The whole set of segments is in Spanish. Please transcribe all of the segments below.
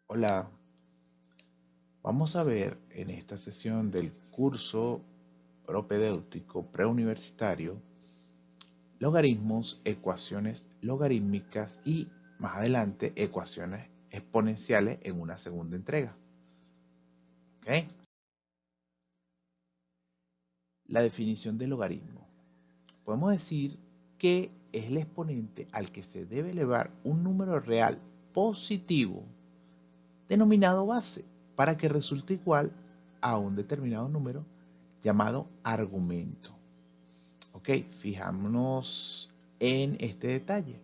Hola, vamos a ver en esta sesión del curso propedéutico preuniversitario logaritmos, ecuaciones logarítmicas y más adelante ecuaciones exponenciales en una segunda entrega. ¿Ok? La definición de logaritmo. Podemos decir que es el exponente al que se debe elevar un número real positivo denominado base para que resulte igual a un determinado número llamado argumento. Ok, fijámonos en este detalle.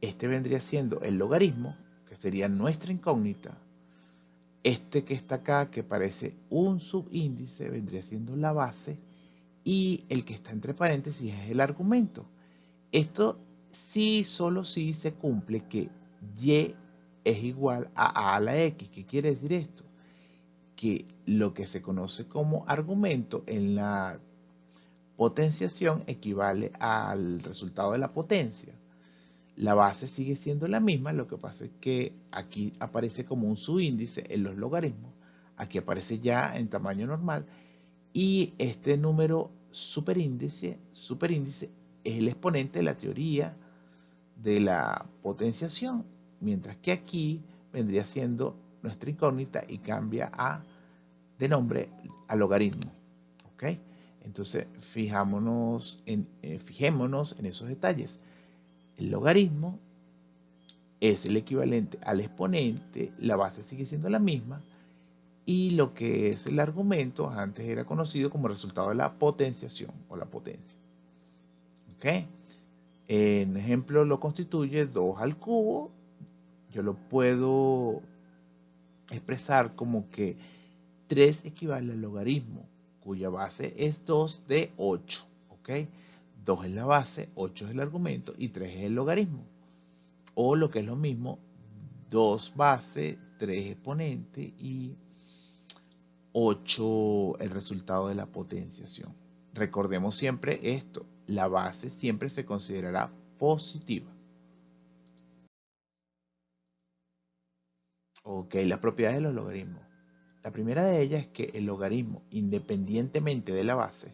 Este vendría siendo el logaritmo, que sería nuestra incógnita. Este que está acá, que parece un subíndice, vendría siendo la base. Y el que está entre paréntesis es el argumento. Esto sí, solo si se cumple que y es igual a la x. ¿Qué quiere decir esto? Que lo que se conoce como argumento en la potenciación equivale al resultado de la potencia. La base sigue siendo la misma, lo que pasa es que aquí aparece como un subíndice en los logaritmos, aquí aparece ya en tamaño normal, y este número superíndice es el exponente de la teoría de la potenciación, mientras que aquí vendría siendo nuestra incógnita y cambia de nombre a logaritmo. ¿Ok? Entonces, fijémonos en esos detalles. El logaritmo es el equivalente al exponente, la base sigue siendo la misma, y lo que es el argumento antes era conocido como resultado de la potenciación o la potencia. ¿Ok? En ejemplo, lo constituye 2 al cubo. Yo lo puedo expresar como que 3 equivale al logaritmo, cuya base es 2 de 8. ¿Ok? 2 es la base, 8 es el argumento y 3 es el logaritmo. O lo que es lo mismo, 2 base, 3 exponente y 8 el resultado de la potenciación. Recordemos siempre esto, la base siempre se considerará positiva. Ok, las propiedades de los logaritmos. La primera de ellas es que el logaritmo, independientemente de la base,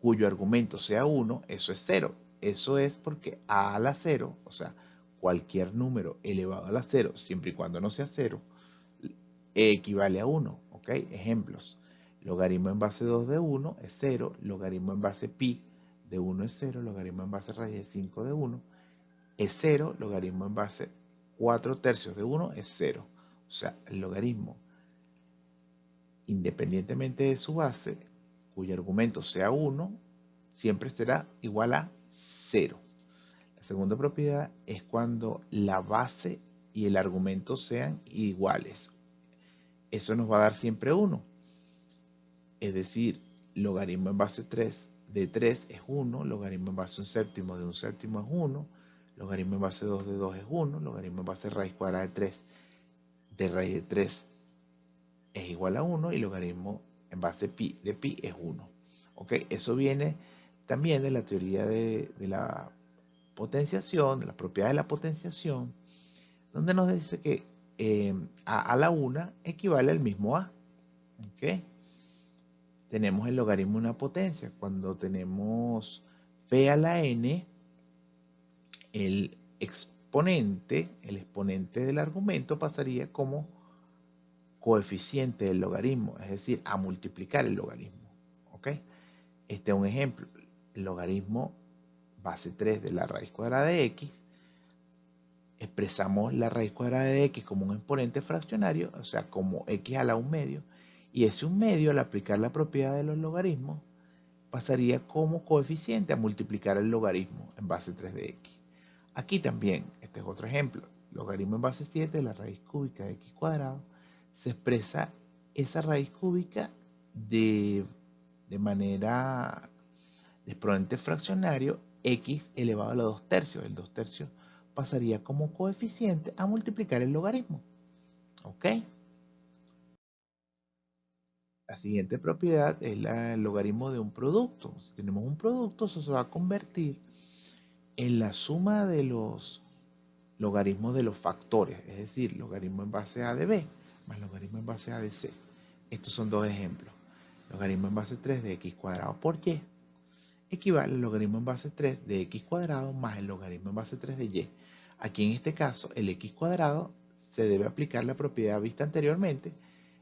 cuyo argumento sea 1, eso es 0. Eso es porque a la 0, o sea, cualquier número elevado a la 0, siempre y cuando no sea 0, equivale a 1. ¿Ok? Ejemplos. Logaritmo en base 2 de 1 es 0. Logaritmo en base pi de 1 es 0. Logaritmo en base raíz de 5 de 1 es 0. Logaritmo en base 4 tercios de 1 es 0. O sea, el logaritmo, independientemente de su base, cuyo argumento sea 1, siempre será igual a 0. La segunda propiedad es cuando la base y el argumento sean iguales. Eso nos va a dar siempre 1. Es decir, logaritmo en base 3 de 3 es 1, logaritmo en base un séptimo de un séptimo es 1, logaritmo en base 2 de 2 es 1, logaritmo en base raíz cuadrada de 3 de raíz de 3 es igual a 1 y logaritmo en base pi de pi es 1. ¿Ok? Eso viene también de la teoría de la potenciación, de las propiedades de la potenciación, donde nos dice que a la 1 equivale al mismo a. ¿Ok? Tenemos el logaritmo de una potencia. Cuando tenemos p a la n, el exponente del argumento pasaría como coeficiente del logaritmo, es decir, a multiplicar el logaritmo. ¿Ok? Este es un ejemplo. El logaritmo base 3 de la raíz cuadrada de x. Expresamos la raíz cuadrada de x como un exponente fraccionario, o sea, como x a la 1 medio. Y ese 1 medio, al aplicar la propiedad de los logaritmos, pasaría como coeficiente a multiplicar el logaritmo en base 3 de x. Aquí también, este es otro ejemplo, logaritmo en base 7 de la raíz cúbica de x cuadrado, se expresa esa raíz cúbica de manera de exponente fraccionario x elevado a la 2 tercios. El 2 tercios pasaría como coeficiente a multiplicar el logaritmo. ¿Ok? La siguiente propiedad es el logaritmo de un producto. Si tenemos un producto, eso se va a convertir en la suma de los logaritmo de los factores, es decir, logaritmo en base a de b más logaritmo en base a de c. Estos son dos ejemplos. Logaritmo en base 3 de x cuadrado por y equivale al logaritmo en base 3 de x cuadrado más el logaritmo en base 3 de y. Aquí en este caso el x cuadrado se debe aplicar la propiedad vista anteriormente,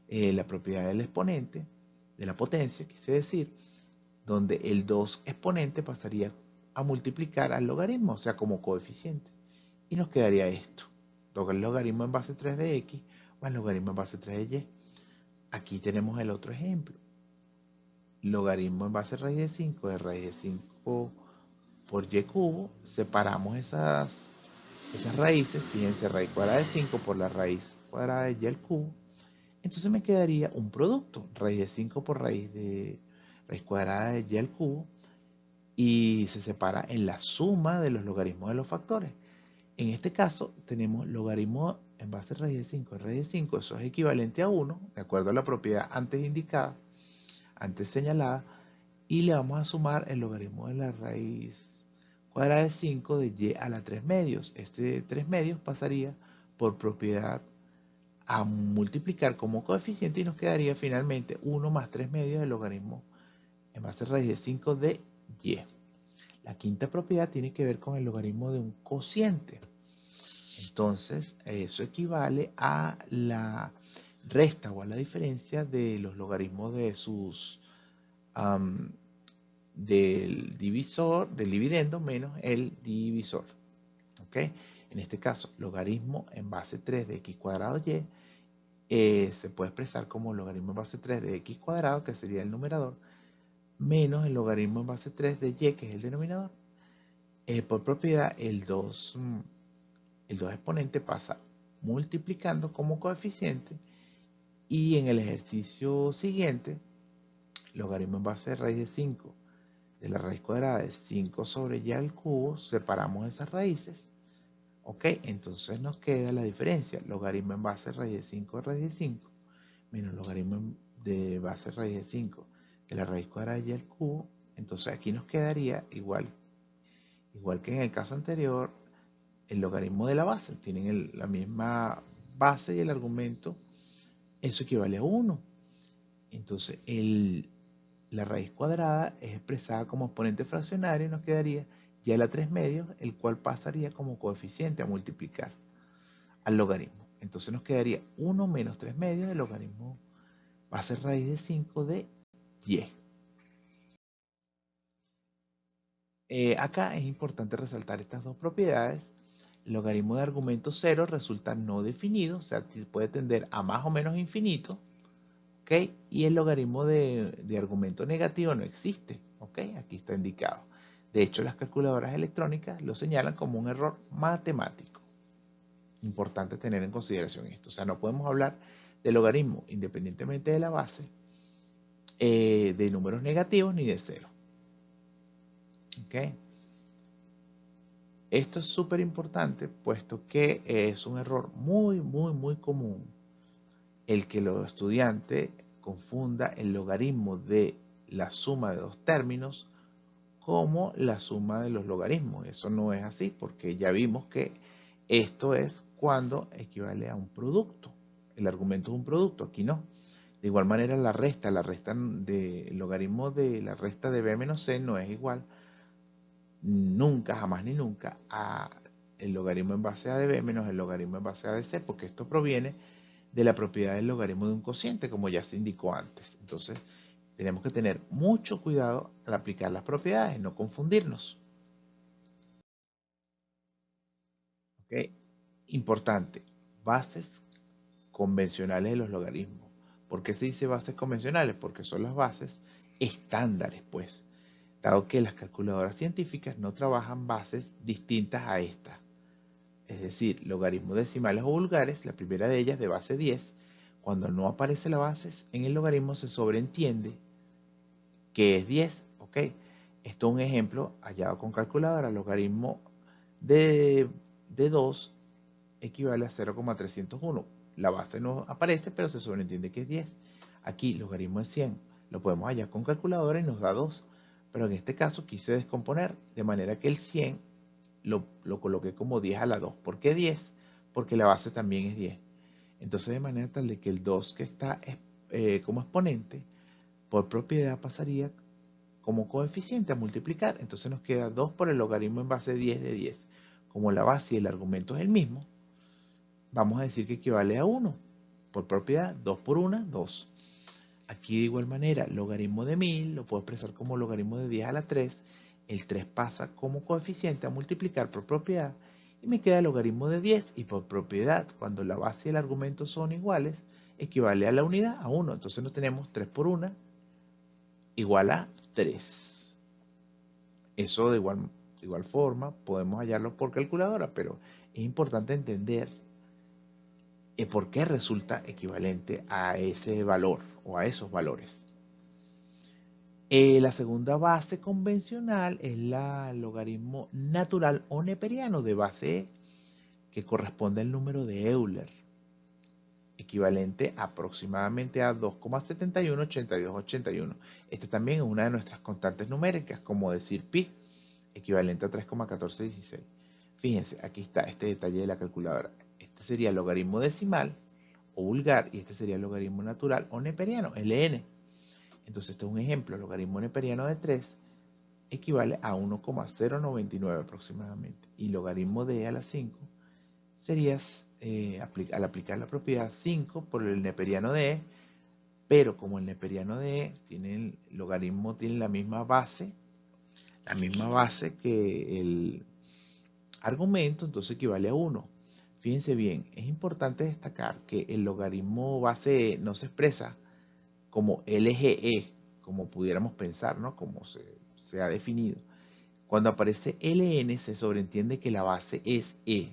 la propiedad del exponente, de la potencia, quise decir, donde el 2 exponente pasaría a multiplicar al logaritmo, o sea, como coeficiente. Y nos quedaría esto. El logaritmo en base 3 de x más el logaritmo en base 3 de y. Aquí tenemos el otro ejemplo. Logaritmo en base raíz de 5 de raíz de 5 por y cubo. Separamos esas raíces. Fíjense, raíz cuadrada de 5 por la raíz cuadrada de y al cubo. Entonces me quedaría un producto. Raíz de 5 por raíz cuadrada de y al cubo. Y se separa en la suma de los logaritmos de los factores. En este caso tenemos logaritmo en base a raíz de 5 de raíz de 5, eso es equivalente a 1, de acuerdo a la propiedad antes indicada, antes señalada, y le vamos a sumar el logaritmo de la raíz cuadrada de 5 de y a la 3 medios. Este 3 medios pasaría por propiedad a multiplicar como coeficiente y nos quedaría finalmente 1 más 3 medios del logaritmo en base a raíz de 5 de y. La quinta propiedad tiene que ver con el logaritmo de un cociente. Entonces, eso equivale a la resta o a la diferencia de los logaritmos de sus del divisor, del dividendo menos el divisor. ¿Ok? En este caso, logaritmo en base 3 de x cuadrado y se puede expresar como logaritmo en base 3 de x cuadrado, que sería el numerador, menos el logaritmo en base 3 de y, que es el denominador. Por propiedad, el 2 exponente pasa multiplicando como coeficiente y en el ejercicio siguiente, logaritmo en base de raíz de 5 de la raíz cuadrada de 5 sobre y al cubo, separamos esas raíces, ok, entonces nos queda la diferencia, logaritmo en base de raíz de 5 de raíz de 5 menos logaritmo de base de raíz de 5 de la raíz cuadrada de y al cubo. Entonces aquí nos quedaría igual que en el caso anterior, el logaritmo de la base. Tienen la misma base y el argumento, eso equivale a 1. Entonces la raíz cuadrada es expresada como exponente fraccionario y nos quedaría y a la 3 medios, el cual pasaría como coeficiente a multiplicar al logaritmo. Entonces nos quedaría 1 menos 3 medios del logaritmo base raíz de 5 de y. Acá es importante resaltar estas dos propiedades. El logaritmo de argumento 0 resulta no definido, o sea, puede tender a más o menos infinito, ¿ok? Y el logaritmo de argumento negativo no existe, ¿ok? Aquí está indicado. De hecho, las calculadoras electrónicas lo señalan como un error matemático. Importante tener en consideración esto. O sea, no podemos hablar de logaritmo independientemente de la base, de números negativos ni de cero. ¿Ok? Esto es súper importante, puesto que es un error muy, muy, muy común el que los estudiantes confunda el logaritmo de la suma de dos términos como la suma de los logaritmos. Eso no es así, porque ya vimos que esto es cuando equivale a un producto. El argumento es un producto, aquí no. De igual manera la resta del logaritmo de la resta de b menos c no es igual nunca, jamás ni nunca a el logaritmo en base a de b menos el logaritmo en base a de c, porque esto proviene de la propiedad del logaritmo de un cociente, como ya se indicó antes. Entonces, tenemos que tener mucho cuidado al aplicar las propiedades, no confundirnos. ¿Ok? Importante, bases convencionales de los logaritmos. ¿Por qué se dice bases convencionales? Porque son las bases estándares, pues, dado que las calculadoras científicas no trabajan bases distintas a estas. Es decir, logaritmos decimales o vulgares, la primera de ellas de base 10, cuando no aparece la base en el logaritmo se sobreentiende que es 10, ¿ok? Esto es un ejemplo hallado con calculadora, logaritmo de 2 equivale a 0,301. La base no aparece, pero se sobreentiende que es 10. Aquí, logaritmo de 100, lo podemos hallar con calculadora y nos da 2. Pero en este caso quise descomponer de manera que el 100 lo coloqué como 10 a la 2. ¿Por qué 10? Porque la base también es 10. Entonces, de manera tal de que el 2 que está como exponente, por propiedad pasaría como coeficiente a multiplicar. Entonces nos queda 2 por el logaritmo en base 10 de 10. Como la base y el argumento es el mismo, vamos a decir que equivale a 1. Por propiedad, 2 por 1, 2. Aquí de igual manera, logaritmo de 1000 lo puedo expresar como logaritmo de 10 a la 3. El 3 pasa como coeficiente a multiplicar por propiedad y me queda el logaritmo de 10 y por propiedad, cuando la base y el argumento son iguales, equivale a la unidad, a 1. Entonces no tenemos 3 por 1 igual a 3. Eso de igual forma podemos hallarlo por calculadora, pero es importante entender por qué resulta equivalente a ese valor o a esos valores. La segunda base convencional es la logaritmo natural o neperiano de base E, que corresponde al número de Euler, equivalente aproximadamente a 2,718281. Esta también es una de nuestras constantes numéricas, como decir pi, equivalente a 3,1416. Fíjense, aquí está este detalle de la calculadora. Este sería el logaritmo decimal o vulgar y este sería el logaritmo natural o neperiano, LN. Entonces este es un ejemplo, el logaritmo neperiano de 3 equivale a 1,099 aproximadamente. Y logaritmo de E a la 5 sería, al aplicar la propiedad 5 por el neperiano de E, pero como el neperiano de E tiene el logaritmo, tiene la misma base que el argumento, entonces equivale a 1. Fíjense bien, es importante destacar que el logaritmo base E no se expresa como LGE, como pudiéramos pensar, ¿no? Como se ha definido. Cuando aparece LN se sobreentiende que la base es E.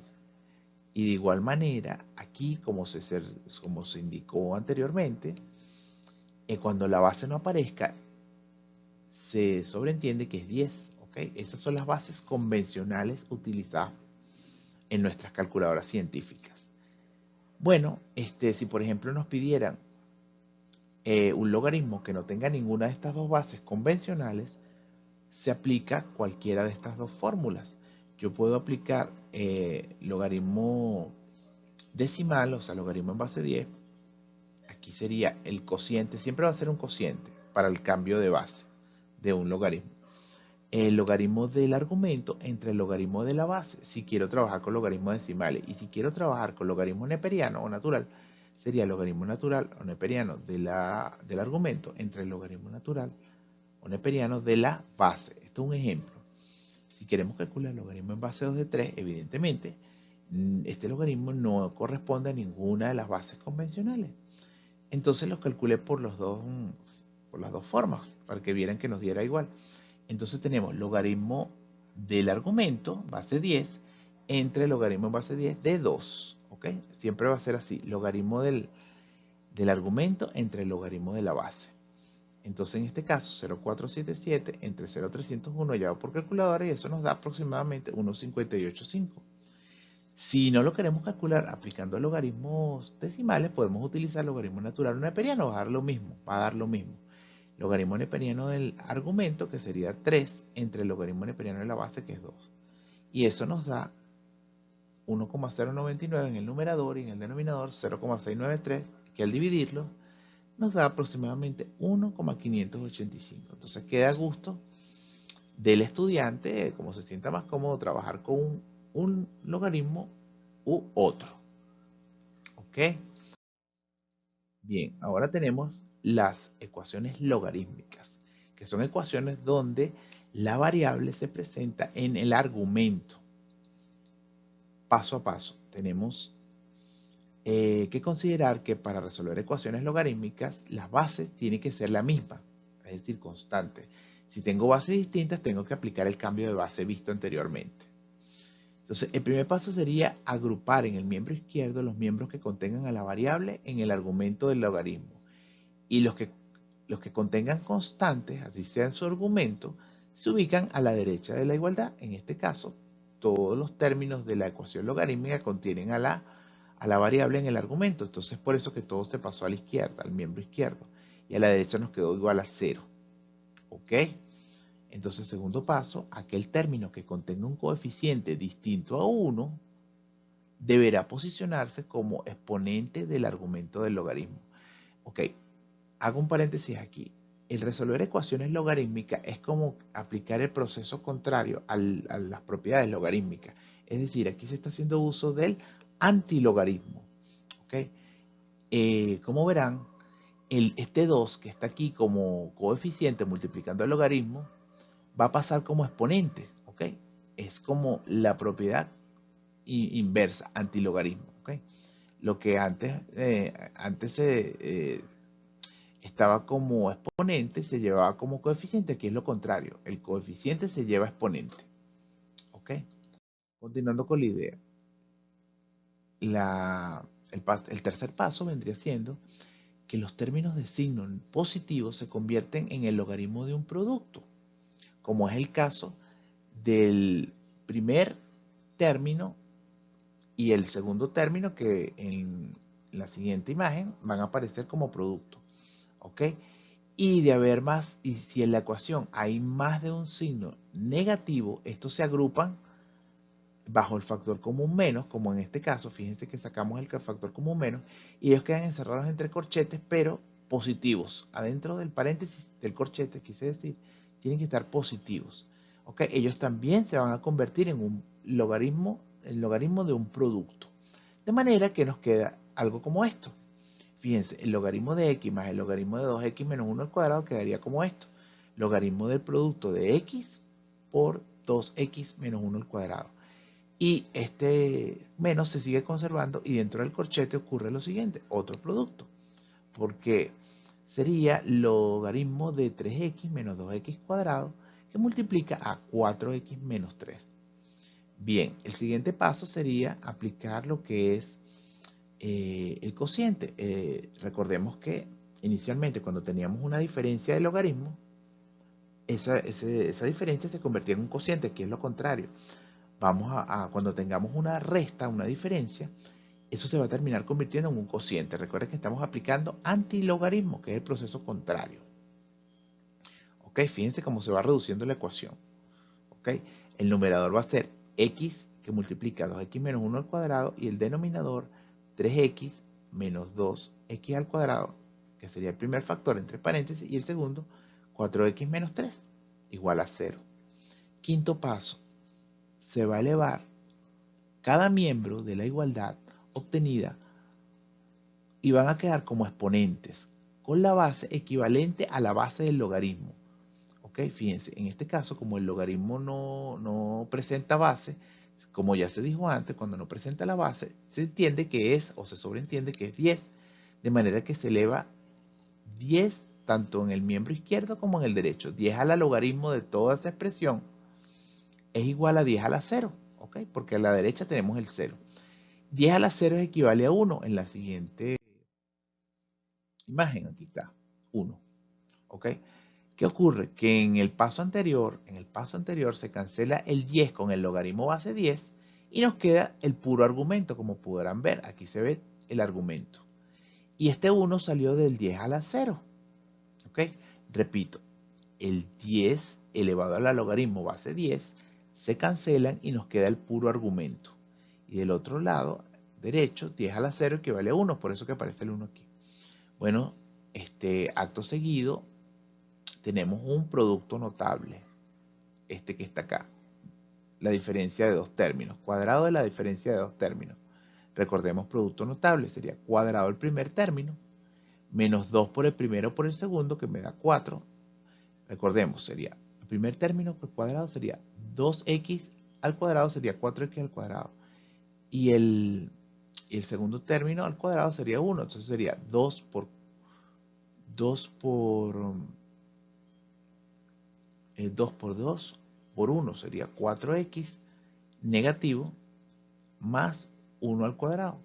Y de igual manera, aquí, como se indicó anteriormente, cuando la base no aparezca, se sobreentiende que es 10. ¿Okay? Esas son las bases convencionales utilizadas en nuestras calculadoras científicas. Bueno, si por ejemplo nos pidieran un logaritmo que no tenga ninguna de estas dos bases convencionales, se aplica cualquiera de estas dos fórmulas. Yo puedo aplicar logaritmo decimal, o sea, logaritmo en base 10. Aquí sería el cociente, siempre va a ser un cociente para el cambio de base de un logaritmo. El logaritmo del argumento entre el logaritmo de la base, si quiero trabajar con logaritmos decimales, y si quiero trabajar con logaritmo neperiano o natural, sería el logaritmo natural o neperiano del argumento entre el logaritmo natural o neperiano de la base. Esto es un ejemplo. Si queremos calcular el logaritmo en base 2 de 3, evidentemente, este logaritmo no corresponde a ninguna de las bases convencionales. Entonces lo calculé por las dos formas, para que vieran que nos diera igual. Entonces tenemos logaritmo del argumento, base 10, entre el logaritmo en base 10 de 2. ¿Ok? Siempre va a ser así, logaritmo del argumento entre el logaritmo de la base. Entonces en este caso 0,477 entre 0,301 hallado por calculadora y eso nos da aproximadamente 1,585. Si no lo queremos calcular aplicando logaritmos decimales, podemos utilizar logaritmo natural o neperiano, va a dar lo mismo, Logaritmo neperiano del argumento, que sería 3, entre el logaritmo neperiano de la base, que es 2. Y eso nos da 1,099 en el numerador y en el denominador 0,693, que al dividirlo nos da aproximadamente 1,585. Entonces queda a gusto del estudiante, como se sienta más cómodo, trabajar con un logaritmo u otro. ¿Ok? Bien, ahora tenemos las ecuaciones logarítmicas, que son ecuaciones donde la variable se presenta en el argumento. Paso a paso, tenemos que considerar que para resolver ecuaciones logarítmicas, las bases tienen que ser la misma, es decir, constante. Si tengo bases distintas, tengo que aplicar el cambio de base visto anteriormente. Entonces, el primer paso sería agrupar en el miembro izquierdo los miembros que contengan a la variable en el argumento del logaritmo. Y los que contengan constantes, así sea en su argumento, se ubican a la derecha de la igualdad. En este caso, todos los términos de la ecuación logarítmica contienen a la variable en el argumento. Entonces, por eso que todo se pasó a la izquierda, al miembro izquierdo. Y a la derecha nos quedó igual a 0. ¿Ok? Entonces, segundo paso, aquel término que contenga un coeficiente distinto a 1 deberá posicionarse como exponente del argumento del logaritmo. Ok, hago un paréntesis aquí. El resolver ecuaciones logarítmicas es como aplicar el proceso contrario a las propiedades logarítmicas. Es decir, aquí se está haciendo uso del antilogaritmo. ¿Okay? Como verán, este 2 que está aquí como coeficiente multiplicando el logaritmo va a pasar como exponente. ¿Okay? Es como la propiedad inversa, antilogaritmo. ¿Okay? Lo que antes estaba como exponente, se llevaba como coeficiente, aquí es lo contrario, el coeficiente se lleva exponente. ¿Ok? Continuando con la idea. El tercer paso vendría siendo que los términos de signo positivo se convierten en el logaritmo de un producto, como es el caso del primer término y el segundo término que en la siguiente imagen van a aparecer como producto. ¿Ok? Y de haber más, y si en la ecuación hay más de un signo negativo, estos se agrupan bajo el factor común menos, como en este caso, fíjense que sacamos el factor común menos, y ellos quedan encerrados entre corchetes, pero positivos. Adentro del paréntesis del corchete, quise decir, tienen que estar positivos. ¿Ok? Ellos también se van a convertir en un logaritmo, el logaritmo de un producto. De manera que nos queda algo como esto. Fíjense, el logaritmo de x más el logaritmo de 2x menos 1 al cuadrado quedaría como esto. Logaritmo del producto de x por 2x menos 1 al cuadrado. Y este menos se sigue conservando y dentro del corchete ocurre lo siguiente, otro producto. Porque sería logaritmo de 3x menos 2x cuadrado que multiplica a 4x menos 3. Bien, el siguiente paso sería aplicar lo que es el cociente. Recordemos que inicialmente cuando teníamos una diferencia de logaritmo, esa diferencia se convertía en un cociente, que es lo contrario. Cuando tengamos una resta, una diferencia, eso se va a terminar convirtiendo en un cociente. Recuerden que estamos aplicando antilogaritmo, que es el proceso contrario. ¿Ok? Fíjense cómo se va reduciendo la ecuación. ¿Ok? El numerador va a ser x que multiplica 2x menos 1 al cuadrado y el denominador 3x menos 2x al cuadrado, que sería el primer factor entre paréntesis, y el segundo 4x menos 3 igual a 0. Quinto paso, se va a elevar cada miembro de la igualdad obtenida y van a quedar como exponentes con la base equivalente a la base del logaritmo. ¿Ok? Fíjense, en este caso, como el logaritmo no presenta base, como ya se dijo antes, cuando no presenta la base, se entiende que es, o se sobreentiende que es 10, de manera que se eleva 10 tanto en el miembro izquierdo como en el derecho. 10 a la logaritmo de toda esa expresión es igual a 10 a la 0, ¿ok? Porque a la derecha tenemos el 0. 10 a la 0 equivale a 1 en la siguiente imagen, aquí está, 1, ¿ok? ¿Qué ocurre? Que en el paso anterior se cancela el 10 con el logaritmo base 10 y nos queda el puro argumento, como podrán ver. Aquí se ve el argumento. Y este 1 salió del 10 a la 0. ¿Ok? Repito, el 10 elevado a la logaritmo base 10 se cancelan y nos queda el puro argumento. Y del otro lado, derecho, 10 a la 0 equivale a 1, por eso que aparece el 1 aquí. Bueno, acto seguido, tenemos un producto notable, este que está acá, la diferencia de dos términos, cuadrado de la diferencia de dos términos. Recordemos, producto notable sería cuadrado el primer término, menos 2 por el primero por el segundo, que me da 4. Recordemos, sería el primer término por cuadrado sería 2x al cuadrado, sería 4x al cuadrado. Y el segundo término al cuadrado sería 1, entonces sería 2 por 2 por 1 sería 4x negativo más 1 al cuadrado.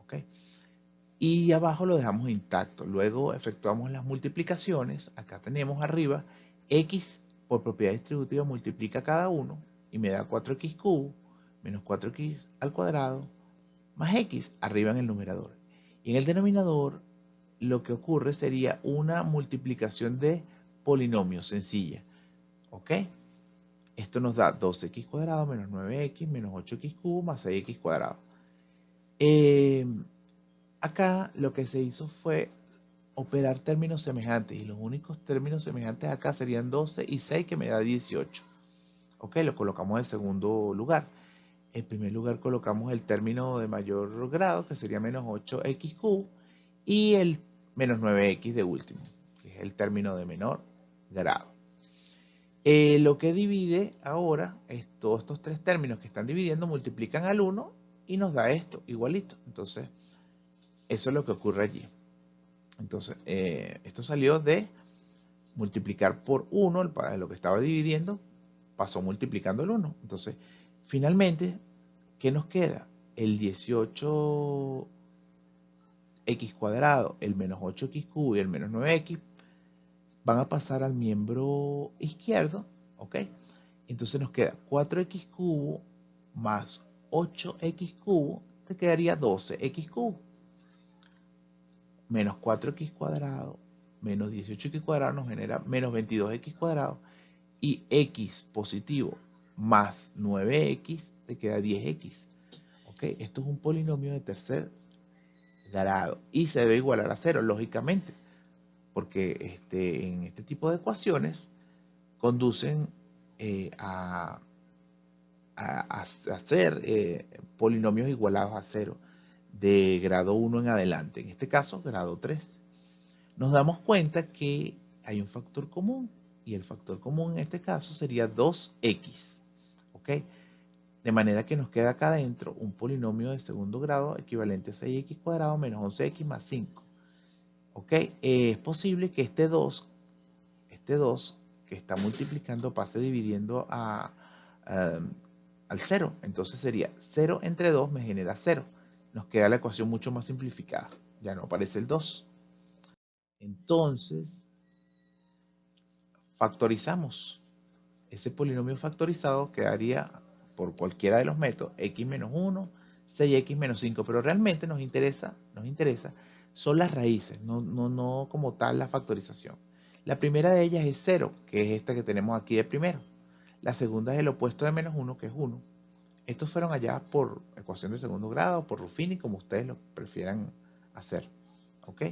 ¿Ok? Y abajo lo dejamos intacto. Luego efectuamos las multiplicaciones. Acá tenemos arriba x por propiedad distributiva multiplica cada uno y me da 4x cubo menos 4x al cuadrado más x arriba en el numerador. Y en el denominador lo que ocurre sería una multiplicación de polinomios sencilla. ¿Ok? Esto nos da 2x cuadrado menos 9x menos 8x cubo más 6x cuadrado. Acá lo que se hizo fue operar términos semejantes y los únicos términos semejantes acá serían 12 y 6 que me da 18. Ok, lo colocamos en segundo lugar. En primer lugar colocamos el término de mayor grado que sería menos 8x cubo y el menos 9x de último, que es el término de menor grado. Lo que divide ahora es todos estos tres términos que están dividiendo, multiplican al 1 y nos da esto, igualito. Entonces, eso es lo que ocurre allí. Entonces, esto salió de multiplicar por 1, lo que estaba dividiendo, pasó multiplicando el 1. Entonces, finalmente, ¿qué nos queda? El 18x cuadrado, el menos 8x cubo y el menos 9x van a pasar al miembro izquierdo, ¿ok? Entonces nos queda 4x cubo más 8x cubo, te quedaría 12x cubo. Menos 4x cuadrado menos 18x cuadrado nos genera menos 22x cuadrado. Y x positivo más 9x te queda 10x. ¿Ok? Esto es un polinomio de tercer grado y se debe igualar a 0, lógicamente, porque en este tipo de ecuaciones conducen a hacer polinomios igualados a 0 de grado 1 en adelante, en este caso grado 3. Nos damos cuenta que hay un factor común y el factor común en este caso sería 2x. ¿Ok? De manera que nos queda acá adentro un polinomio de segundo grado equivalente a 6x cuadrado menos 11x más 5. ¿Ok? Es posible que este 2 que está multiplicando pase dividiendo al 0. Entonces sería 0 entre 2 me genera 0. Nos queda la ecuación mucho más simplificada. Ya no aparece el 2. Entonces, factorizamos. Ese polinomio factorizado quedaría por cualquiera de los métodos, x menos 1, 6x menos 5, pero realmente nos interesa son las raíces, no como tal la factorización. La primera de ellas es 0, que es esta que tenemos aquí de primero. La segunda es el opuesto de menos 1, que es 1. Estos fueron allá por ecuación de segundo grado, por Ruffini, como ustedes lo prefieran hacer. ¿Ok?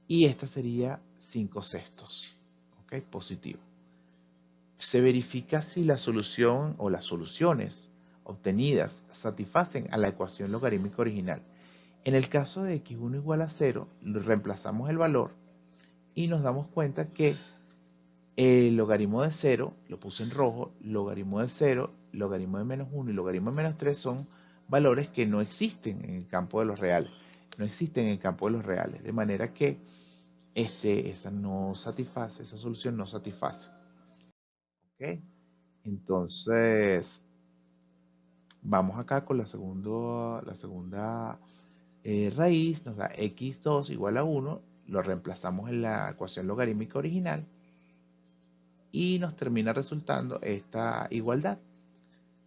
Y esta sería 5 sextos. ¿Ok? Positivo. Se verifica si la solución o las soluciones obtenidas satisfacen a la ecuación logarítmica original. En el caso de x1 igual a 0, reemplazamos el valor y nos damos cuenta que el logaritmo de 0, lo puse en rojo, logaritmo de 0, logaritmo de menos 1 y logaritmo de menos 3 son valores que no existen en el campo de los reales. No existen en el campo de los reales. De manera que esa solución no satisface. ¿Ok? Entonces, vamos acá con la segunda raíz, nos da x2 igual a 1, lo reemplazamos en la ecuación logarítmica original y nos termina resultando esta igualdad.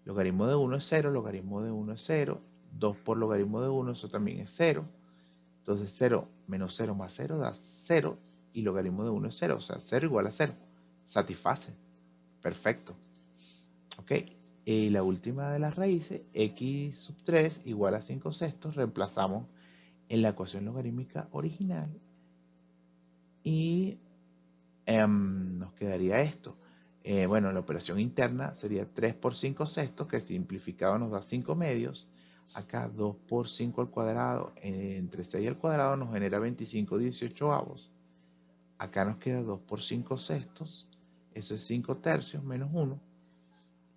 Logaritmo de 1 es 0, logaritmo de 1 es 0, 2 por logaritmo de 1, eso también es 0. Entonces 0 menos 0 más 0 da 0 y logaritmo de 1 es 0, o sea, 0 igual a 0. Satisface. Perfecto. ¿Ok? Y la última de las raíces, x sub 3 igual a 5 sextos, reemplazamos en la ecuación logarítmica original y nos quedaría esto. Bueno, la operación interna sería 3 por 5 sextos, que simplificado nos da 5 medios. Acá 2 por 5 al cuadrado, entre 6 al cuadrado nos genera 25 18avos. Acá nos queda 2 por 5 sextos, eso es 5 tercios menos 1.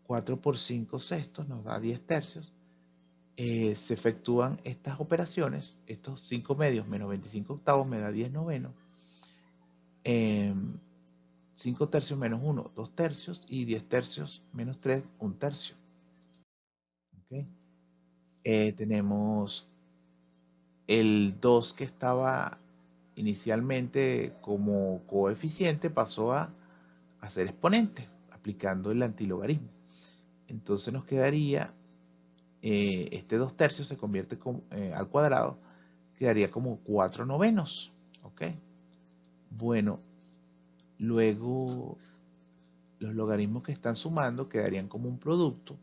4 por 5 sextos nos da 10 tercios. Se efectúan estas operaciones, estos 5 medios menos 25 octavos me da 10 novenos. 5 tercios menos 1, 2 tercios, y 10 tercios menos 3, 1 tercio. ¿Okay? Tenemos el 2 que estaba inicialmente como coeficiente, pasó a ser exponente, aplicando el antilogarismo. Entonces nos quedaría, este 2 tercios se convierte al cuadrado, quedaría como 4 novenos. ¿Ok? Bueno, luego los logaritmos que están sumando quedarían como un producto.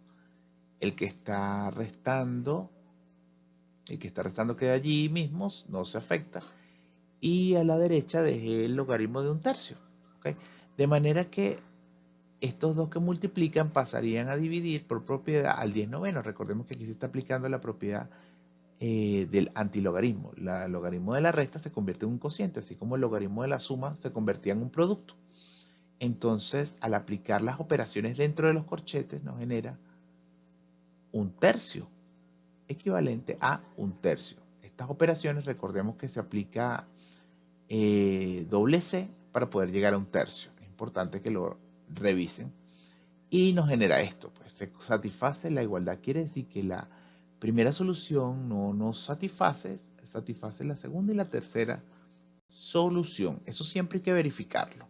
El que está restando queda allí mismo, no se afecta. Y a la derecha dejé el logaritmo de un tercio. ¿Ok? De manera que estos dos que multiplican pasarían a dividir por propiedad al 10 noveno. Recordemos que aquí se está aplicando la propiedad del antilogarismo. El logaritmo de la resta se convierte en un cociente, así como el logaritmo de la suma se convertía en un producto. Entonces, al aplicar las operaciones dentro de los corchetes, nos genera un tercio, equivalente a un tercio. Estas operaciones, recordemos que se aplica doble C para poder llegar a un tercio. Es importante que lo revisen. Y nos genera esto, pues se satisface la igualdad. Quiere decir que la primera solución no nos satisface la segunda y la tercera solución. Eso siempre hay que verificarlo.